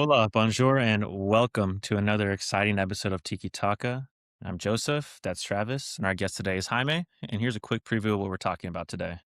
Hola, bonjour, and welcome to another exciting episode of Tiki Talka. I'm Joseph, that's Travis, and our guest today is Jaime. And here's a quick preview of what we're talking about today.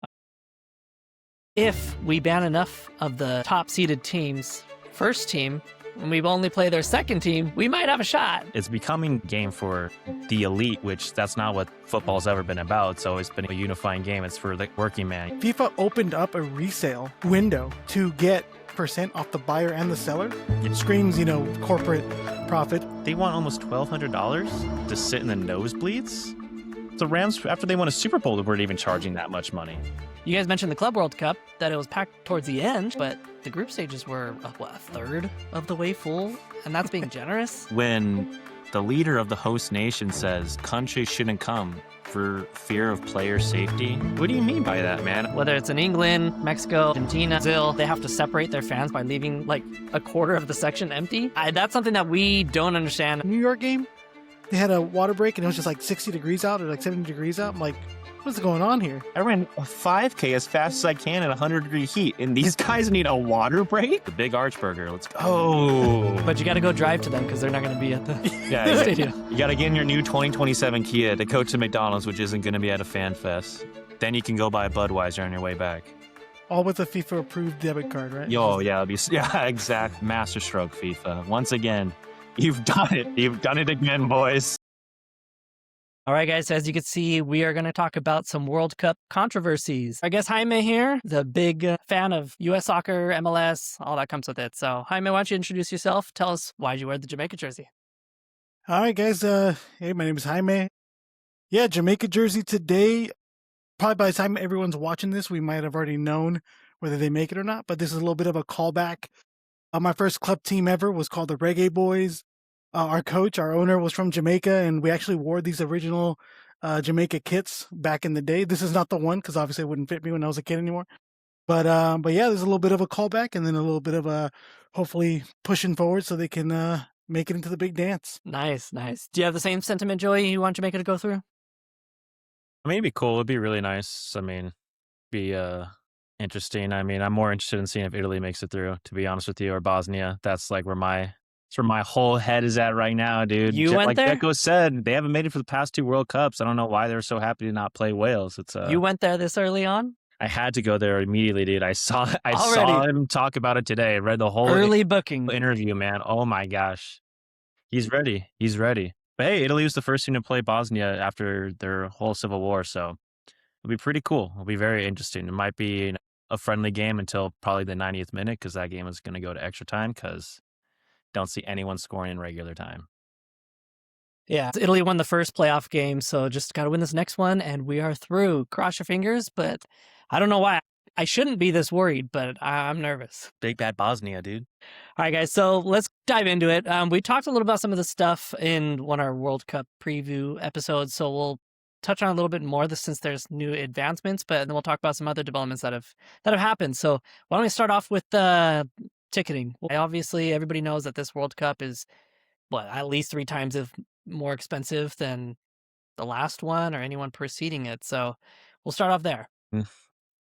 If we ban enough of the top-seeded teams, first team, and we only play their second team, we might have a shot. It's becoming a game for the elite, which that's not what football's ever been about. It's always been a unifying game. It's for the working man. FIFA opened up a resale window to get percent off the buyer and the seller. It screams, corporate profit. They want almost $1,200 to sit in the nosebleeds. The Rams, after they won a Super Bowl, weren't even charging that much money. You guys mentioned the Club World Cup, that it was packed towards the end, but the group stages were, a third of the way full? And that's being generous? When the leader of the host nation says countries shouldn't come for fear of player safety, what do you mean by that, man? Whether it's in England, Mexico, Argentina, Brazil, they have to separate their fans by leaving like a quarter of the section empty. That's something that we don't understand. New York game, they had a water break and it was just like 60 degrees out or like 70 degrees out. I'm like, what's going on here? I ran a 5K as fast as I can at 100-degree heat, and these guys need a water break? The Big Archburger, let's go. But you got to go drive to them because they're not going to be at the stadium. You got to get in your new 2027 Kia to go to McDonald's, which isn't going to be at a fan fest. Then you can go buy a Budweiser on your way back. All with a FIFA-approved debit card, right? Exact masterstroke FIFA. Once again, you've done it. You've done it again, boys. All right, guys, as you can see, we are going to talk about some World Cup controversies. I guess Jaime here, the big fan of U.S. soccer, MLS, all that comes with it. So, Jaime, why don't you introduce yourself? Tell us why you wear the Jamaica jersey. All right, guys. Hey, my name is Jaime. Yeah, Jamaica jersey today. Probably by the time everyone's watching this, we might have already known whether they make it or not. But this is a little bit of a callback. My first club team ever was called the Reggae Boys. Our coach, our owner, was from Jamaica, and we actually wore these original Jamaica kits back in the day. This is not the one, because obviously it wouldn't fit me when I was a kid anymore. But yeah, there's a little bit of a callback, and then a little bit of a hopefully pushing forward so they can make it into the big dance. Nice. Do you have the same sentiment, Joey, you want Jamaica to go through? I mean, it'd be cool. It'd be really nice. I mean, be interesting. I mean, I'm more interested in seeing if Italy makes it through, to be honest with you, or Bosnia. That's like where my whole head is at right now, dude. You went like there? Deco said, they haven't made it for the past 2 World Cups. I don't know why they're so happy to not play Wales. It's You went there this early on? I had to go there immediately, dude. I saw Already? him talk about it today. I read the whole Early booking. interview, man. Oh my gosh. He's ready. But hey, Italy was the first team to play Bosnia after their whole civil war, so it'll be pretty cool. It'll be very interesting. It might be a friendly game until probably the 90th minute, because that game is going to go to extra time, because don't see anyone scoring in regular time. Yeah, Italy won the first playoff game, so just got to win this next one, and we are through. Cross your fingers, but I don't know why. I shouldn't be this worried, but I'm nervous. Big bad Bosnia, dude. All right, guys, so let's dive into it. We talked a little about some of the stuff in one of our World Cup preview episodes, so we'll touch on a little bit more since there's new advancements, but then we'll talk about some other developments that have happened. So why don't we start off with ticketing? Obviously, everybody knows that this World Cup is, at least 3 times more expensive than the last one or anyone preceding it. So we'll start off there.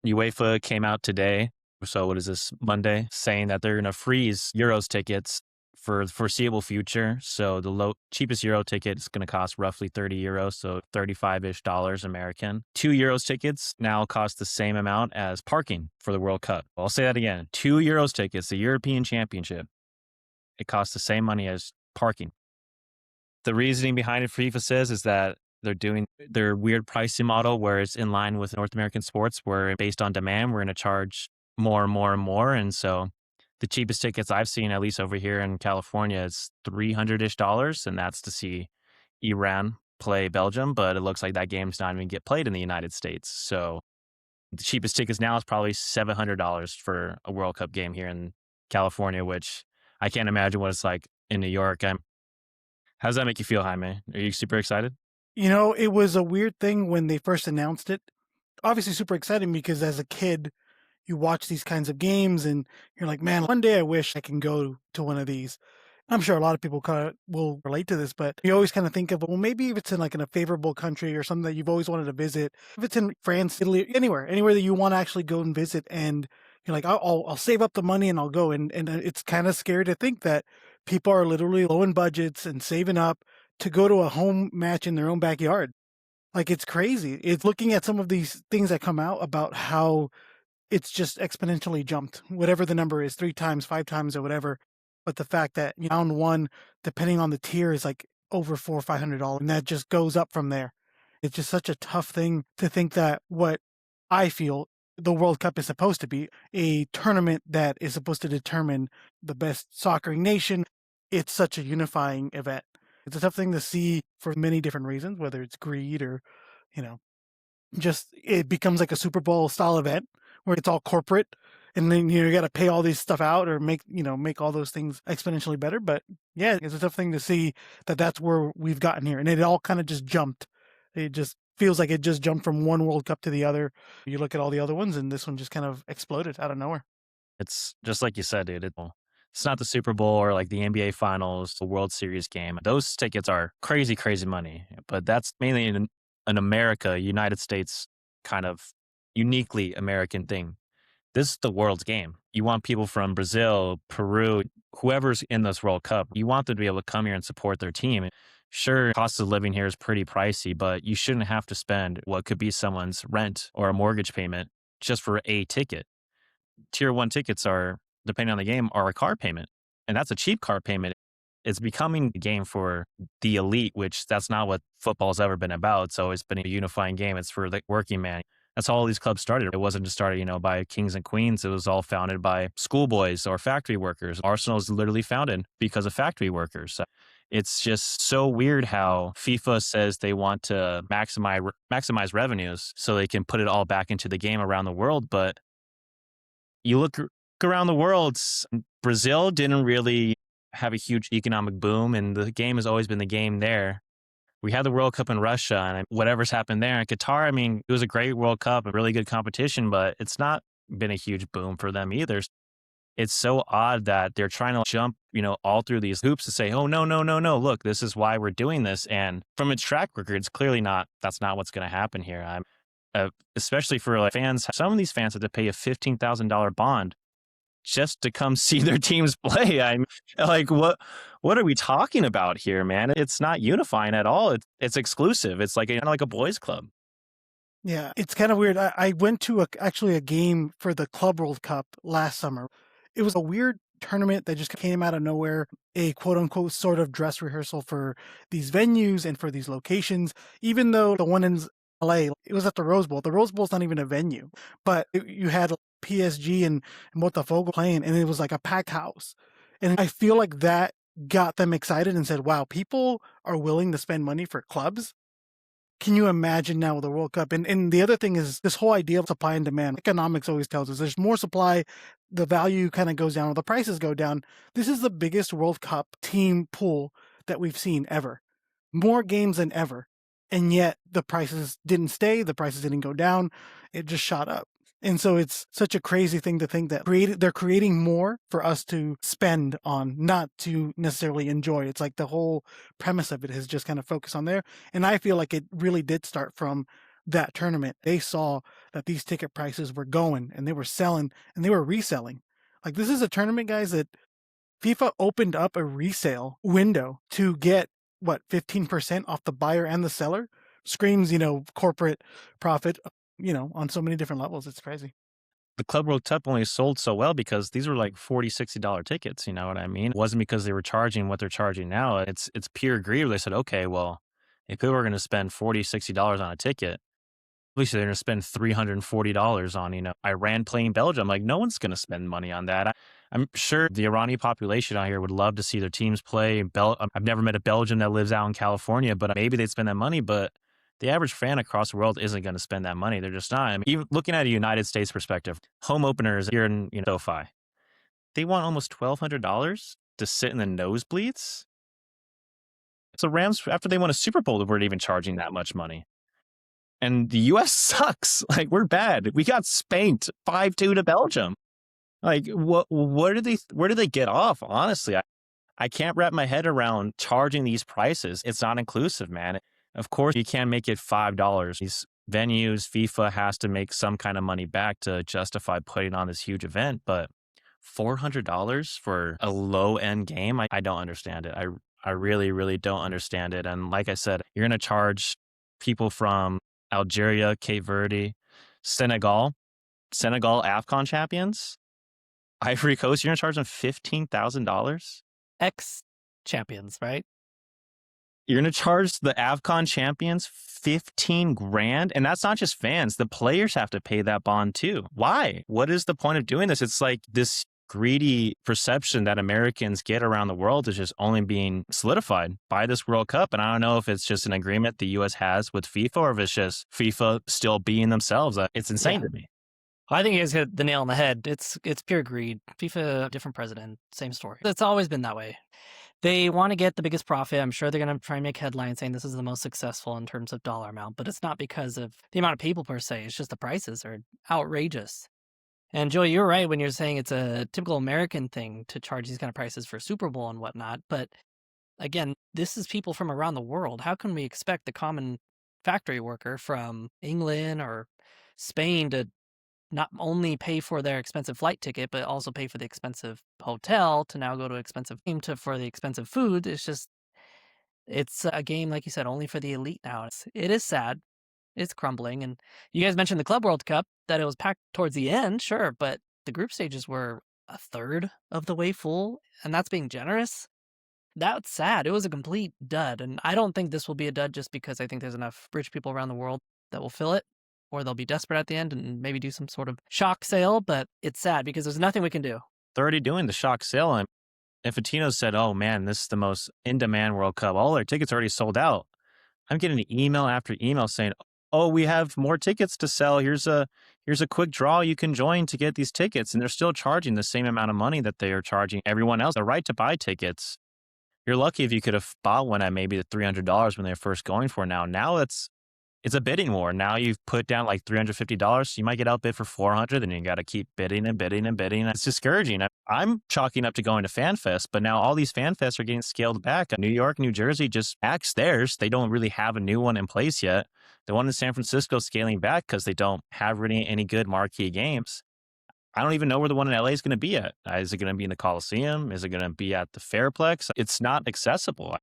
UEFA came out today, so what is this, Monday, saying that they're going to freeze Euros tickets for the foreseeable future. So the cheapest Euro ticket is going to cost roughly 30 euros, so 35-ish dollars American. 2 Euros tickets now cost the same amount as parking for the World Cup. I'll say that again. 2 Euros tickets, the European Championship, it costs the same money as parking. The reasoning behind it, FIFA says, is that they're doing their weird pricing model where it's in line with North American sports, where based on demand, we're going to charge more and more and more. And so the cheapest tickets I've seen, at least over here in California, is $300-ish dollars, and that's to see Iran play Belgium. But it looks like that game's not even get played in the United States. So the cheapest tickets now is probably $700 for a World Cup game here in California, which I can't imagine what it's like in New York. How does that make you feel, Jaime? Are you super excited? It was a weird thing when they first announced it. Obviously super exciting because as a kid, you watch these kinds of games and you're like, man, one day I wish I can go to one of these. I'm sure a lot of people kind of will relate to this, but you always kind of think of, well, maybe if it's in a favorable country or something that you've always wanted to visit, if it's in France, Italy, anywhere that you want to actually go and visit and You're like, I'll save up the money and I'll go. And it's kind of scary to think that people are literally low in budgets and saving up to go to a home match in their own backyard. Like, it's crazy. It's looking at some of these things that come out about how it's just exponentially jumped, whatever the number is, 3 times, 5 times, or whatever. But the fact that round one, depending on the tier, is like over $400 or $500, and that just goes up from there. It's just such a tough thing to think that what I feel the World Cup is supposed to be, a tournament that is supposed to determine the best soccer nation. It's such a unifying event. It's a tough thing to see for many different reasons, whether it's greed or, you know, just it becomes like a Super Bowl style event where it's all corporate, and then you got to pay all these stuff out or make all those things exponentially better. But yeah, it's a tough thing to see that that's where we've gotten here, and it all kind of just jumped. It just feels like it just jumped from one World Cup to the other. You look at all the other ones, and this one just kind of exploded out of nowhere. It's just like you said, dude. It's not the Super Bowl or like the NBA Finals, the World Series game. Those tickets are crazy, crazy money. But that's mainly an America, United States kind of uniquely American thing. This is the world's game. You want people from Brazil, Peru, whoever's in this World Cup, you want them to be able to come here and support their team. Sure, cost of living here is pretty pricey, but you shouldn't have to spend what could be someone's rent or a mortgage payment just for a ticket. Tier one tickets are, depending on the game, are a car payment. And that's a cheap car payment. It's becoming a game for the elite, which that's not what football's ever been about. It's always been a unifying game. It's for the working man. That's how all these clubs started. It wasn't just started, by kings and queens. It was all founded by schoolboys or factory workers. Arsenal is literally founded because of factory workers. It's just so weird how FIFA says they want to maximize revenues so they can put it all back into the game around the world. But you look around the world, Brazil didn't really have a huge economic boom, and the game has always been the game there. We had the World Cup in Russia, and whatever's happened there. In Qatar, I mean, it was a great World Cup, a really good competition, but it's not been a huge boom for them either. It's so odd that they're trying to jump, all through these hoops to say, oh, no, no, no, no, look, this is why we're doing this. And from its track record, it's clearly that's not what's going to happen here. Especially for like fans, some of these fans have to pay a $15,000 bond just to come see their teams play. I'm like, what are we talking about here, man? It's not unifying at all. It's exclusive. It's like kind of like a boys club. Yeah, it's kind of weird. I went to actually a game for the Club World Cup last summer. It was a weird tournament that just came out of nowhere, a quote unquote sort of dress rehearsal for these venues and for these locations, even though the one in LA, it was at the Rose Bowl. The Rose Bowl's not even a venue, but you had PSG and Botafogo playing, and it was like a packed house. And I feel like that got them excited and said, wow, people are willing to spend money for clubs. Can you imagine now with the World Cup? And the other thing is this whole idea of supply and demand. Economics always tells us there's more supply, the value kind of goes down, or the prices go down. This is the biggest World Cup team pool that we've seen ever. More games than ever. And yet the prices didn't stay, the prices didn't go down, it just shot up. And so it's such a crazy thing to think that they're creating more for us to spend on, not to necessarily enjoy. It's like the whole premise of it is just kind of focused on there. And I feel like it really did start from that tournament. They saw that these ticket prices were going, and they were selling and they were reselling. Like, this is a tournament, guys, that FIFA opened up a resale window to get 15% off the buyer and the seller. Screams, corporate profit, on so many different levels. It's crazy. The Club World Cup only sold so well because these were like $40, $60 tickets. You know what I mean? It wasn't because they were charging what they're charging now. It's pure greed. They said, okay, well, if people are going to spend $40, $60 on a ticket, obviously they're going to spend $340 on, Iran playing Belgium. Like, no one's going to spend money on that. I'm sure the Iranian population out here would love to see their teams play. I've never met a Belgian that lives out in California, but maybe they'd spend that money. But the average fan across the world isn't going to spend that money. They're just not. I mean, even looking at a United States perspective, home openers here in SoFi, they want almost $1,200 to sit in the nosebleeds. So Rams, after they won a Super Bowl, they weren't even charging that much money. And the U.S. sucks. Like, we're bad. We got spanked 5-2 to Belgium. Like, where did they get off? Honestly, I can't wrap my head around charging these prices. It's not inclusive, man. Of course, you can't make it $5. These venues, FIFA has to make some kind of money back to justify putting on this huge event. But $400 for a low end game, I don't understand it. I really, really don't understand it. And like I said, you're going to charge people from Algeria, Cape Verde, Senegal, AFCON champions, Ivory Coast, you're going to charge them $15,000? Ex champions, right? You're going to charge the AFCON champions 15 grand? And that's not just fans. The players have to pay that bond too. Why? What is the point of doing this? It's like this greedy perception that Americans get around the world is just only being solidified by this World Cup. And I don't know if it's just an agreement the US has with FIFA or if it's just FIFA still being themselves. It's insane to me. I think you guys hit the nail on the head. It's pure greed. FIFA, different president, same story. It's always been that way. They want to get the biggest profit. I'm sure they're going to try and make headlines saying this is the most successful in terms of dollar amount, but it's not because of the amount of people per se. It's just the prices are outrageous. And Joey, you're right when you're saying it's a typical American thing to charge these kind of prices for Super Bowl and whatnot. But again, this is people from around the world. How can we expect the common factory worker from England or Spain to not only pay for their expensive flight ticket, but also pay for the expensive hotel to now go to expensive game for the expensive food? It's a game, like you said, only for the elite now. It is sad. It's crumbling. And you guys mentioned the Club World Cup, that it was packed towards the end, sure, but the group stages were a third of the way full, and that's being generous. That's sad. It was a complete dud, and I don't think this will be a dud just because I think there's enough rich people around the world that will fill it, or they'll be desperate at the end and maybe do some sort of shock sale, but it's sad because there's nothing we can do. They're already doing the shock sale. And Infantino said, oh man, this is the most in-demand World Cup. All their tickets are already sold out. I'm getting email after email saying, oh, we have more tickets to sell. Here's a quick draw you can join to get these tickets. And they're still charging the same amount of money that they are charging everyone else. The right to buy tickets. You're lucky if you could have bought one at maybe the $300 when they were first going for now. Now it's a bidding war. Now you've put down like $350. You might get outbid for $400, and you got to keep bidding and bidding and bidding. It's discouraging. I'm chalking up to going to FanFest, but now all these FanFests are getting scaled back. New York, New Jersey just axed theirs. They don't really have a new one in place yet. The one in San Francisco is scaling back because they don't have really any good marquee games. I don't even know where the one in LA is going to be at. Is it going to be in the Coliseum? Is it going to be at the Fairplex? It's not accessible.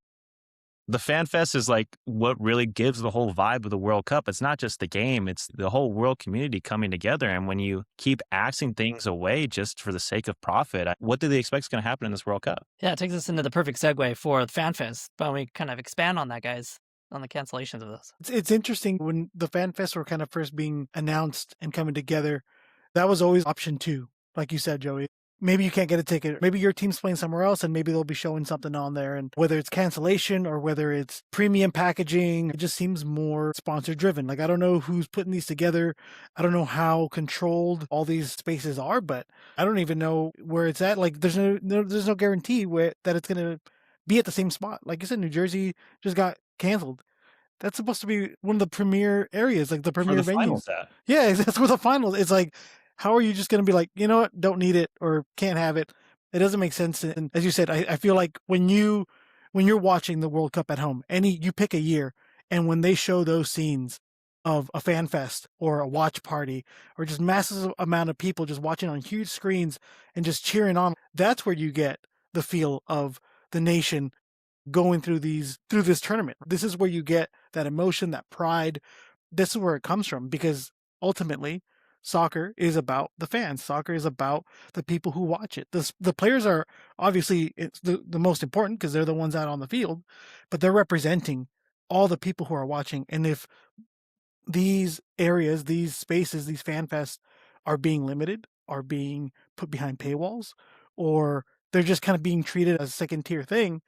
The FanFest is like what really gives the whole vibe of the World Cup. It's not just the game, it's the whole world community coming together. And when you keep axing things away just for the sake of profit, what do they expect is going to happen in this World Cup? Yeah, it takes us into the perfect segue for FanFest. But we kind of expand on that, guys, on the cancellations of this. It's interesting when the fan fests were kind of first being announced and coming together. That was always option two, like you said, Joey. Maybe you can't get a ticket. Maybe your team's playing somewhere else and maybe they'll be showing something on there. And whether it's cancellation or whether it's premium packaging, it just seems more sponsor driven. Like, I don't know who's putting these together. I don't know how controlled all these spaces are, but I don't even know where it's at. Like, there's no guarantee that it's going to be at the same spot. Like you said, New Jersey just got canceled. That's supposed to be one of the premier areas, like the premier venues. Yeah, that's where the finals. It's like, how are you just going to be like, you know what, don't need it or can't have it? It doesn't make sense. And as you said, I feel like when you're watching the World Cup at home, you pick a year, and when they show those scenes of a fan fest or a watch party or just massive amount of people just watching on huge screens and just cheering on, that's where you get the feel of the nation going through this tournament. This is where you get that emotion, that pride. This is where it comes from, because ultimately soccer is about the fans. Soccer is about the people who watch it. The players are obviously it's the most important because they're the ones out on the field, but they're representing all the people who are watching. And if these areas, these spaces, these fan fests are being limited, are being put behind paywalls, or they're just kind of being treated as a second tier thing,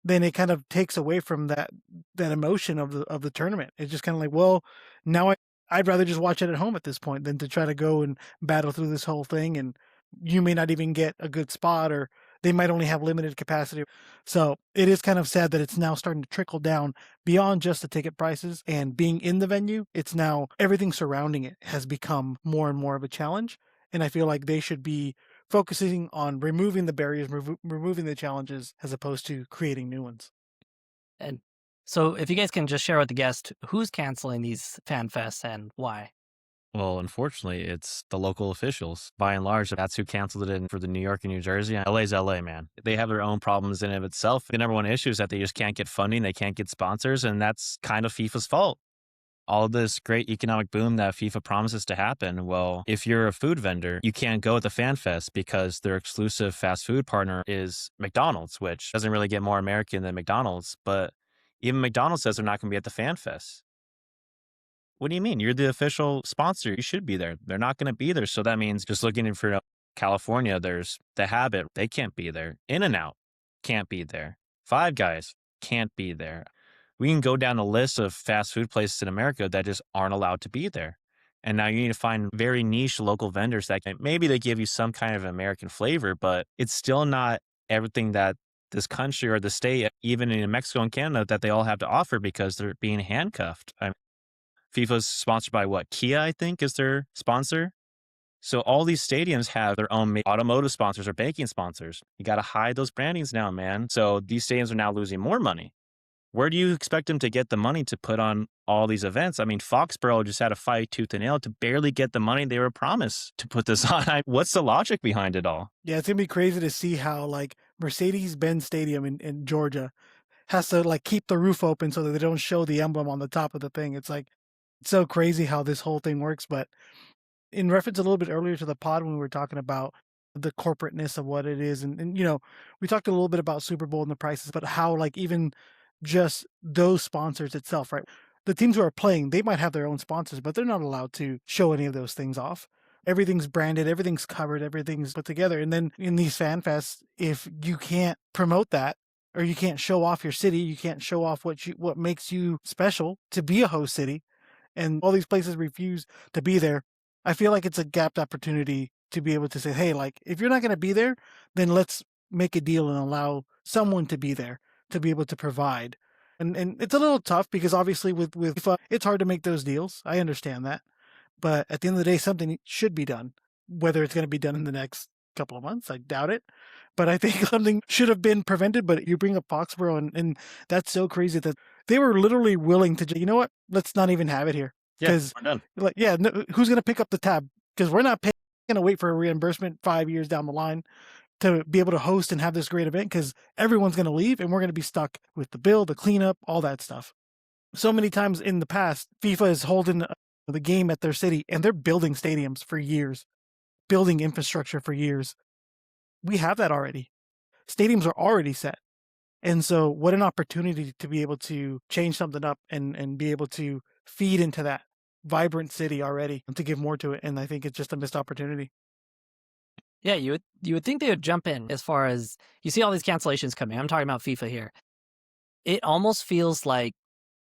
then it kind of takes away from that emotion of the tournament. It's just kind of like, well, now I'd rather just watch it at home at this point than to try to go and battle through this whole thing. And you may not even get a good spot, or they might only have limited capacity. So it is kind of sad that it's now starting to trickle down beyond just the ticket prices and being in the venue. It's now everything surrounding it has become more and more of a challenge. And I feel like they should be focusing on removing the barriers, removing the challenges, as opposed to creating new ones. And So if you guys can just share with the guest who's canceling these fan fests and why. Well, unfortunately, it's the local officials. By and large, that's who canceled it in for the New York and New Jersey. LA's LA, man. They have their own problems in and of itself. The number one issue is that they just can't get funding, they can't get sponsors, and that's kind of FIFA's fault. All this great economic boom that FIFA promises to happen. Well, if you're a food vendor, you can't go at the Fan Fest because their exclusive fast food partner is McDonald's, which doesn't really get more American than McDonald's. But even McDonald's says they're not going to be at the Fan Fest. What do you mean? You're the official sponsor. You should be there. They're not going to be there. So that means just looking for California, there's The Habit. They can't be there. In-N-Out can't be there. Five Guys can't be there. We can go down a list of fast food places in America that just aren't allowed to be there. And now you need to find very niche local vendors that maybe they give you some kind of American flavor, but it's still not everything that this country or the state, even in Mexico and Canada, that they all have to offer because they're being handcuffed. FIFA's sponsored by what? Kia, I think, is their sponsor. So all these stadiums have their own automotive sponsors or banking sponsors. You got to hide those brandings now, man. So these stadiums are now losing more money. Where do you expect them to get the money to put on all these events? I mean, Foxborough just had to fight tooth and nail to barely get the money they were promised to put this on. What's the logic behind it all? Yeah, it's gonna be crazy to see how like Mercedes-Benz Stadium in Georgia has to like keep the roof open so that they don't show the emblem on the top of the thing. It's like it's so crazy how this whole thing works. But in reference a little bit earlier to the pod when we were talking about the corporateness of what it is, and we talked a little bit about Super Bowl and the prices, but how like even just those sponsors itself, right? The teams who are playing, they might have their own sponsors, but they're not allowed to show any of those things off. Everything's branded, everything's covered, everything's put together. And then in these fan fests, if you can't promote that or you can't show off your city, you can't show off what makes you special to be a host city, and all these places refuse to be there, I feel like it's a gapped opportunity to be able to say, hey, like if you're not going to be there, then let's make a deal and allow someone to be there to be able to provide. And it's a little tough because obviously with FIFA, it's hard to make those deals. I understand that. But at the end of the day, something should be done. Whether it's going to be done in the next couple of months, I doubt it. But I think something should have been prevented. But you bring up Foxborough, and that's so crazy that they were literally willing to, you know what? Let's not even have it here. Yeah, Because, we're done. like, yeah, no, who's going to pick up the tab? Because we're not going to wait for a reimbursement 5 years down the line to be able to host and have this great event because everyone's going to leave and we're going to be stuck with the bill, the cleanup, all that stuff. So many times in the past, FIFA is holding the game at their city and they're building stadiums for years, building infrastructure for years. We have that already. Stadiums are already set. And so what an opportunity to be able to change something up and be able to feed into that vibrant city already and to give more to it. And I think it's just a missed opportunity. Yeah, you would think they would jump in as far as you see all these cancellations coming. I'm talking about FIFA here. It almost feels like,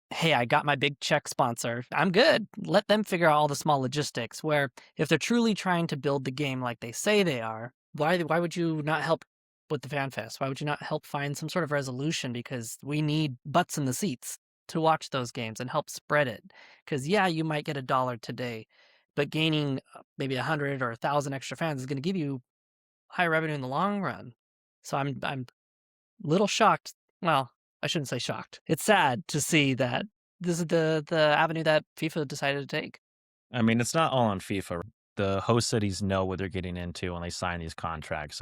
hey, I got my big check sponsor. I'm good. Let them figure out all the small logistics. Where if they're truly trying to build the game like they say they are, why would you not help with the fan fest? Why would you not help find some sort of resolution? Because we need butts in the seats to watch those games and help spread it. Because yeah, you might get $1 today, but gaining maybe 100 or 1,000 extra fans is going to give you high revenue in the long run. So I'm a little shocked. Well, I shouldn't say shocked. It's sad to see that this is the avenue that FIFA decided to take. I mean, it's not all on FIFA. The host cities know what they're getting into when they sign these contracts.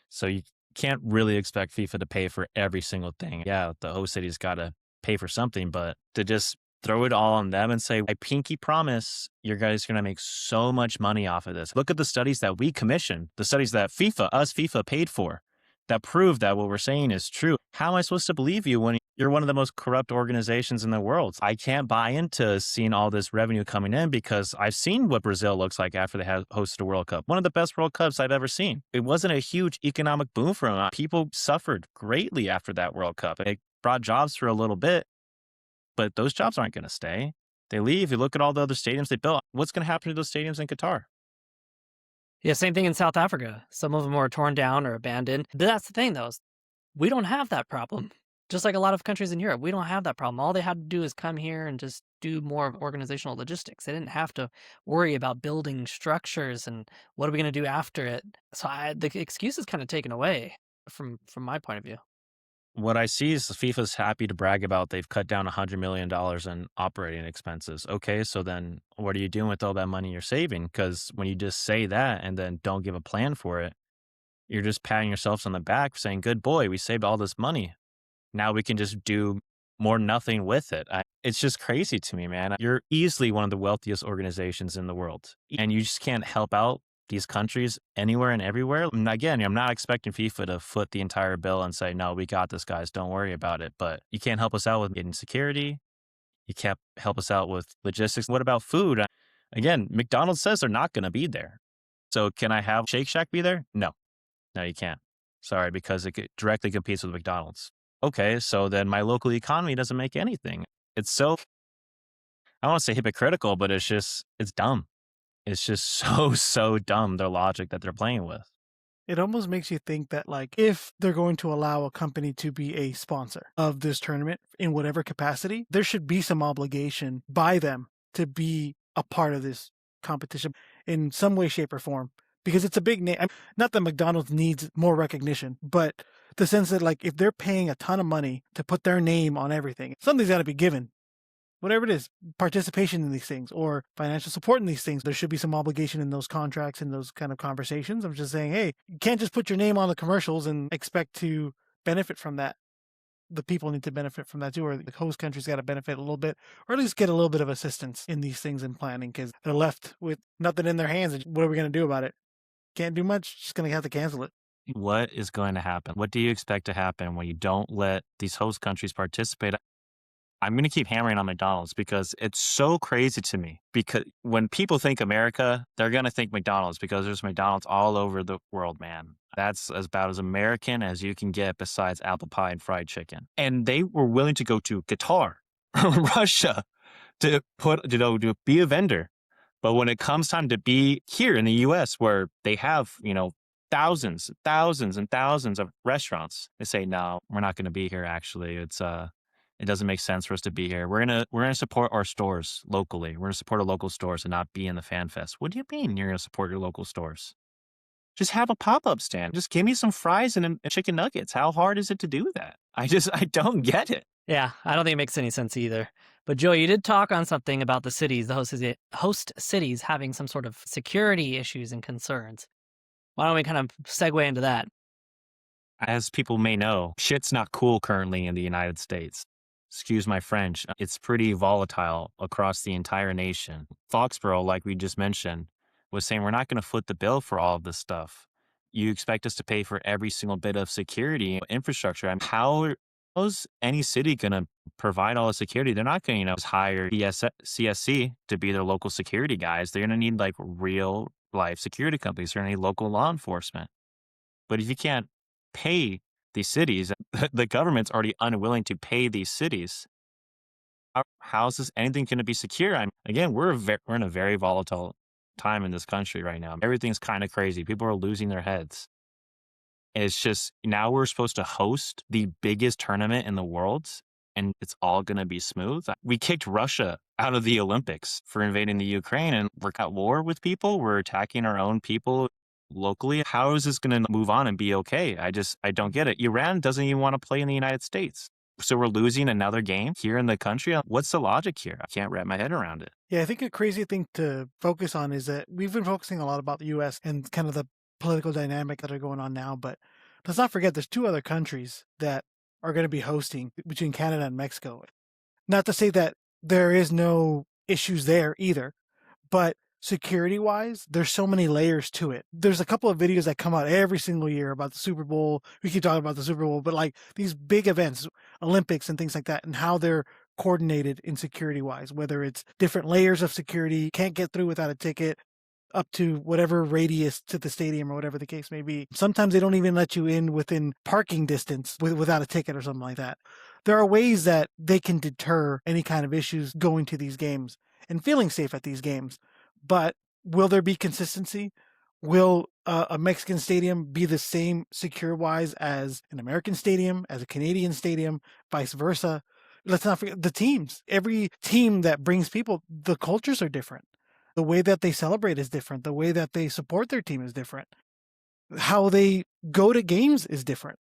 So you can't really expect FIFA to pay for every single thing. Yeah, the host city's got to pay for something, but to just throw it all on them and say, I pinky promise you guys are going to make so much money off of this. Look at the studies that we commissioned, the studies that FIFA paid for, that prove that what we're saying is true. How am I supposed to believe you when you're one of the most corrupt organizations in the world? I can't buy into seeing all this revenue coming in because I've seen what Brazil looks like after they hosted a World Cup. One of the best World Cups I've ever seen. It wasn't a huge economic boom for them. People suffered greatly after that World Cup. It brought jobs for a little bit, but those jobs aren't going to stay. They leave. You look at all the other stadiums they built. What's going to happen to those stadiums in Qatar? Yeah, same thing in South Africa. Some of them were torn down or abandoned. But that's the thing, though. We don't have that problem. Just like a lot of countries in Europe, we don't have that problem. All they had to do is come here and just do more of organizational logistics. They didn't have to worry about building structures and what are we going to do after it. So the excuse is kind of taken away from my point of view. What I see is FIFA's happy to brag about they've cut down $100 million in operating expenses. Okay, so then what are you doing with all that money you're saving? Because when you just say that and then don't give a plan for it, you're just patting yourselves on the back saying, good boy, we saved all this money. Now we can just do more nothing with it. It's just crazy to me, man. You're easily one of the wealthiest organizations in the world, and you just can't help out these countries anywhere and everywhere. And again, I'm not expecting FIFA to foot the entire bill and say, no, we got this, guys. Don't worry about it. But you can't help us out with getting security. You can't help us out with logistics. What about food? Again, McDonald's says they're not going to be there. So can I have Shake Shack be there? No. No, you can't. Sorry, because directly competes with McDonald's. Okay, so then my local economy doesn't make anything. It's so, I don't want to say hypocritical, but it's dumb. It's just so dumb, their logic that they're playing with. It almost makes you think that, like, if they're going to allow a company to be a sponsor of this tournament in whatever capacity, there should be some obligation by them to be a part of this competition in some way, shape, or form. Because it's a big name. Not that McDonald's needs more recognition, but the sense that, like, if they're paying a ton of money to put their name on everything, something's got to be given. Whatever it is, participation in these things or financial support in these things, there should be some obligation in those contracts and those kind of conversations. I'm just saying, hey, you can't just put your name on the commercials and expect to benefit from that. The people need to benefit from that too, or the host country's got to benefit a little bit, or at least get a little bit of assistance in these things in planning, because they're left with nothing in their hands. What are we going to do about it? Can't do much. Just going to have to cancel it. What is going to happen? What do you expect to happen when you don't let these host countries participate? I'm going to keep hammering on McDonald's because it's so crazy to me. Because when people think America, they're going to think McDonald's because there's McDonald's all over the world, man. That's about as American as you can get besides apple pie and fried chicken. And they were willing to go to Qatar, Russia, to be a vendor. But when it comes time to be here in the US, where they have, thousands and thousands of restaurants, they say, no, we're not going to be here. Actually, it doesn't make sense for us to be here. We're gonna support our stores locally. We're gonna support our local stores and not be in the fan fest. What do you mean you're gonna support your local stores? Just have a pop-up stand. Just give me some fries and chicken nuggets. How hard is it to do that? I don't get it. Yeah, I don't think it makes any sense either. But Joe, you did talk on something about the cities, the host cities having some sort of security issues and concerns. Why don't we kind of segue into that? As people may know, shit's not cool currently in the United States. Excuse my French. It's pretty volatile across the entire nation. Foxborough, like we just mentioned, was saying we're not going to foot the bill for all of this stuff. You expect us to pay for every single bit of security infrastructure. How's any city going to provide all the security? They're not going to, hire CSC to be their local security guys. They're going to need like real life security companies. They're going to need local law enforcement. But if you can't pay these cities, the government's already unwilling to pay these cities. How is this anything going to be secure? Again, we're in a very volatile time in this country right now. Everything's kind of crazy. People are losing their heads. It's just now we're supposed to host the biggest tournament in the world, and it's all going to be smooth. We kicked Russia out of the Olympics for invading the Ukraine, and we're at war with people. We're attacking our own people locally. How is this going to move on and be okay? I don't get it. Iran doesn't even want to play in the United States. So we're losing another game here in the country. What's the logic here? I can't wrap my head around it. Yeah, I think a crazy thing to focus on is that we've been focusing a lot about the U.S. and kind of the political dynamic that are going on now. But let's not forget there's two other countries that are going to be hosting between Canada and Mexico. Not to say that there is no issues there either, but security-wise, there's so many layers to it. There's a couple of videos that come out every single year about the Super Bowl. We keep talking about the Super Bowl, but like these big events, Olympics and things like that, and how they're coordinated in security-wise, whether it's different layers of security, can't get through without a ticket, up to whatever radius to the stadium or whatever the case may be. Sometimes they don't even let you in within parking distance without a ticket or something like that. There are ways that they can deter any kind of issues going to these games and feeling safe at these games. But will there be consistency? Will a Mexican stadium be the same secure-wise as an American stadium, as a Canadian stadium, vice versa? Let's not forget the teams. Every team that brings people, the cultures are different. The way that they celebrate is different. The way that they support their team is different. How they go to games is different.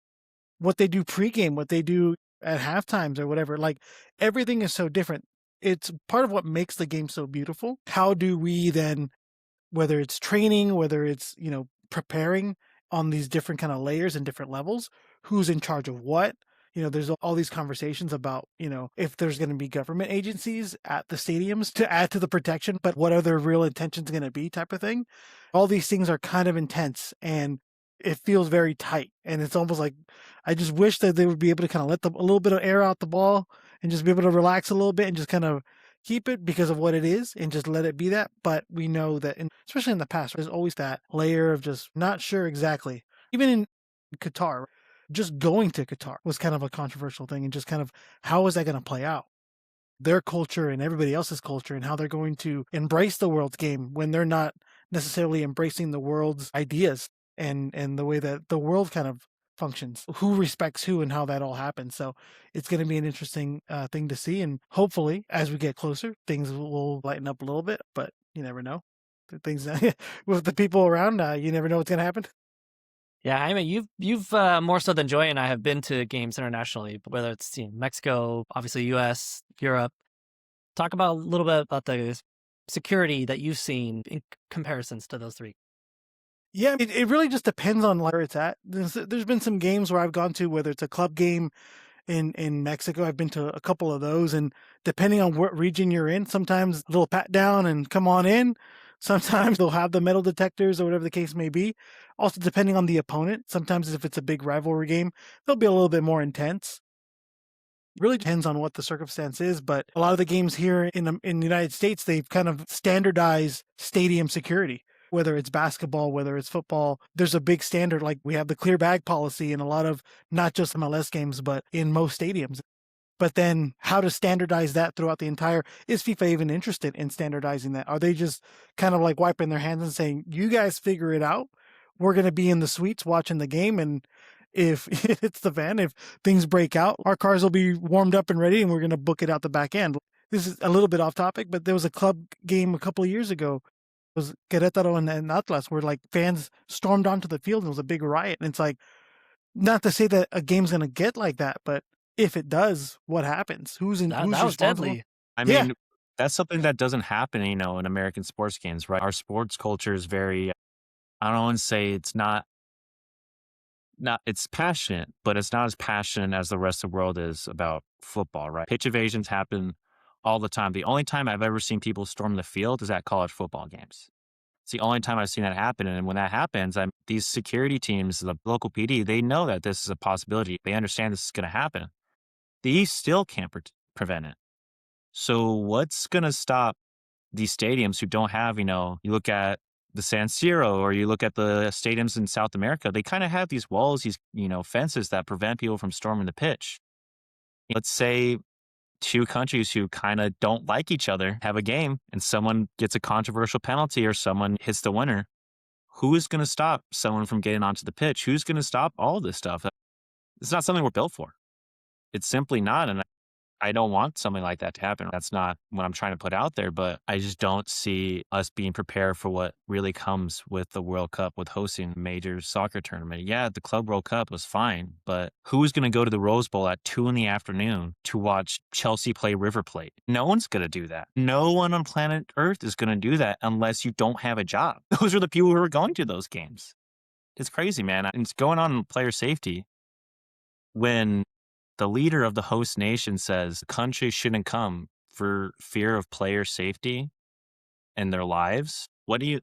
what they do pregame, what they do at half times or whatever. Like everything is so different. It's part of what makes the game so beautiful. How do we then, whether it's training, whether it's, preparing on these different kind of layers and different levels, who's in charge of what? There's all these conversations about, if there's going to be government agencies at the stadiums to add to the protection, but what are their real intentions going to be type of thing. All these things are kind of intense and it feels very tight. And it's almost like, I just wish that they would be able to kind of let a little bit of air out the ball and just be able to relax a little bit and just kind of keep it because of what it is and just let it be that. But we know that, especially in the past, there's always that layer of just not sure exactly. Even in Qatar, just going to Qatar was kind of a controversial thing and just kind of how is that going to play out? Their culture and everybody else's culture and how they're going to embrace the world's game when they're not necessarily embracing the world's ideas and the way that the world kind of functions, who respects who and how that all happens. So it's going to be an interesting thing to see. And hopefully as we get closer, things will lighten up a little bit, but you never know. Things with the people around, you never know what's going to happen. Yeah, I mean, you've more so than Joy and I have been to games internationally, whether it's Mexico, obviously U.S., Europe. Talk about a little bit about the security that you've seen in comparisons to those three. Yeah, it really just depends on where it's at. There's been some games where I've gone to, whether it's a club game in Mexico. I've been to a couple of those, and depending on what region you're in, sometimes they'll pat down and come on in. Sometimes they'll have the metal detectors or whatever the case may be. Also, depending on the opponent, sometimes if it's a big rivalry game, they'll be a little bit more intense. It really depends on what the circumstance is, but a lot of the games here in the United States, they've kind of standardized stadium security. Whether it's basketball, whether it's football, there's a big standard. Like we have the clear bag policy in a lot of not just MLS games, but in most stadiums. But then how to standardize that throughout the entire, is FIFA even interested in standardizing that? Are they just kind of like wiping their hands and saying, you guys figure it out? We're going to be in the suites watching the game. And if it's the fan, if things break out, our cars will be warmed up and ready and we're going to book it out the back end. This is a little bit off topic, but there was a club game a couple of years ago. It was Querétaro and Atlas where like fans stormed onto the field and it was a big riot. And it's like, not to say that a game's going to get like that, but if it does, what happens? Who's That was responsible? deadly. I Yeah. mean, that's something that doesn't happen, in American sports games, right? Our sports culture is very, I don't want to say it's not, it's passionate, but it's not as passionate as the rest of the world is about football, right? Pitch evasions happen all the time. The only time I've ever seen people storm the field is at college football games. It's the only time I've seen that happen. And when that happens, these security teams, the local PD, they know that this is a possibility. They understand this is going to happen. The East still can't prevent it. So what's going to stop these stadiums who don't have, you look at the San Siro or you look at the stadiums in South America, they kind of have these walls, these, fences that prevent people from storming the pitch. Let's say two countries who kind of don't like each other have a game and someone gets a controversial penalty or someone hits the winner. Who is going to stop someone from getting onto the pitch? Who's going to stop all this stuff? It's not something we're built for. It's simply not. And I don't want something like that to happen. That's not what I'm trying to put out there, but I just don't see us being prepared for what really comes with the World Cup, with hosting a major soccer tournament. Yeah, the Club World Cup was fine, but who's going to go to the Rose Bowl at 2 p.m. to watch Chelsea play River Plate? No one's going to do that. No one on planet Earth is going to do that unless you don't have a job. Those are the people who are going to those games. It's crazy, man. And it's going on player safety when the leader of the host nation says countries shouldn't come for fear of player safety and their lives. What do you